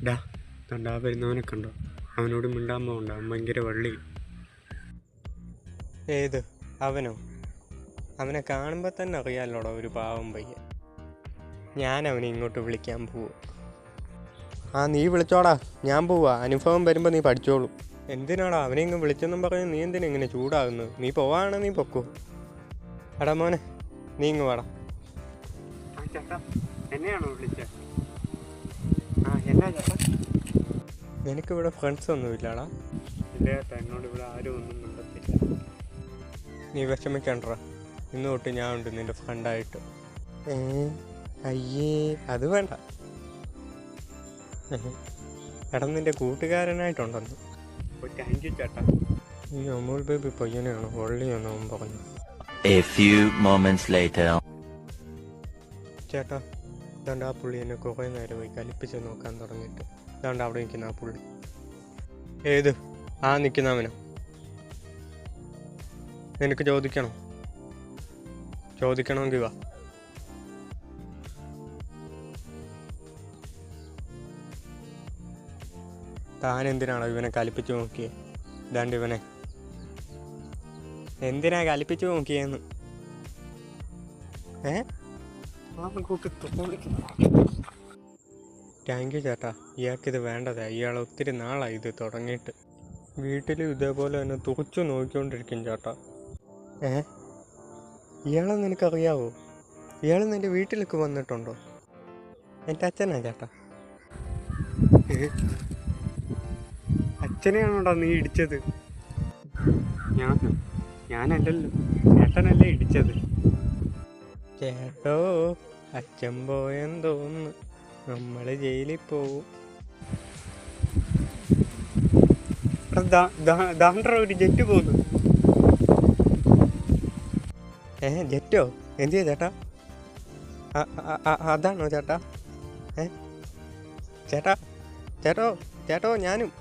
ഡാ തണ്ടാ വരുന്നവനെ കണ്ടോ? അവനോട് മിണ്ടാൻ പോകണ്ട, അവൻ ഭയങ്കര വള്ളി. ഏത് അവനോ? അവനെ കാണുമ്പോൾ തന്നെ അറിയാമല്ലോടാ, ഒരു പാവം പയ്യൻ. ഞാൻ അവനെ ഇങ്ങോട്ട് വിളിക്കാൻ പോവുക. ആ നീ വിളിച്ചോടാ, ഞാൻ പോവാ. അനുഭവം വരുമ്പോൾ നീ പഠിച്ചോളൂ. എന്തിനാടാ അവനെ ഇങ്ങ് വിളിച്ചെന്നും പറഞ്ഞ് നീ എന്തിനാ ഇങ്ങനെ ചൂടാകുന്നത്? നീ പോവാണെങ്കിൽ നീ പൊക്കോ. എടാ മോനെ, നീ ഇങ്ങ് വാടാ. എന്നെയാണോ വിളിച്ചത്? എന്നാ ചേട്ടാ? നിനക്കിവിടെ ഫ്രണ്ട്സ് ഒന്നും ഇല്ലാടാ? ഇല്ല ചേട്ടാ, എന്നോട് ഇവിടെ ആരും ഒന്നും മിണ്ടത്തില്ല. നീ വിഷമിക്കണ്ടടാ, ഇന്ന് തൊട്ട് ഞാൻ ഉണ്ട് നിൻ്റെ ഫ്രണ്ടായിട്ട്. അയ്യേ അത് വേണ്ട. എടാ നിൻ്റെ കൂട്ടുകാരനായിട്ടുണ്ടെന്ന്. താങ്ക് യു ചേട്ടാ. ഈ അമൂൽ ബേബി പയ്യനെയാണോ വള്ളിയെന്ന് അവൻ പറഞ്ഞു. ചേട്ടാ ഇതാണ്ട് ആ പുള്ളി എന്നെ കുറേ നേരമായി കലിപ്പിച്ച് നോക്കാൻ തുടങ്ങിയിട്ട്. ഇതാണ്ട് അവിടെ നിൽക്കുന്ന ആ പുള്ളി. ഏത്? ആ നിൽക്കുന്നവനോ? നിനക്ക് ചോദിക്കണമെങ്കിൽ വാ. താൻ എന്തിനാണോ ഇവനെ കലിപ്പിച്ച് നോക്കിയേ? ഇതാണ്ട് ഇവനെ എന്തിനാ കലിപ്പിച്ച് നോക്കിയെന്ന്? താങ്ക് യു ചേട്ടാ, ഇയാൾക്കിത് വേണ്ടതാ. ഇയാൾ ഒത്തിരി നാളായി ഇത് തുടങ്ങിയിട്ട്. വീട്ടിലും ഇതേപോലെ തന്നെ തുറച്ചു നോക്കിക്കൊണ്ടിരിക്കും ചേട്ടാ. ഇയാളെ നിനക്കറിയാവോ? ഇയാൾ നിൻ്റെ വീട്ടിലൊക്കെ വന്നിട്ടുണ്ടോ? എൻ്റെ അച്ഛനാ ചേട്ടാ. അച്ഛനെയാണോടാ നീ ഇടിച്ചത്? ഞാനല്ലല്ലോ, ചേട്ടനല്ലേ ഇടിച്ചത്. ചേട്ടോ, അച്ഛൻ പോയെന്ന് തോന്നുന്നു. നമ്മൾ ജയിലിൽ പോവും. ഒരു ജെറ്റ് പോകുന്നു. ജെറ്റോ? എന്തിയാ ചേട്ടാ? അതാണോ ചേട്ടാ? ചേട്ടോ ഞാനും.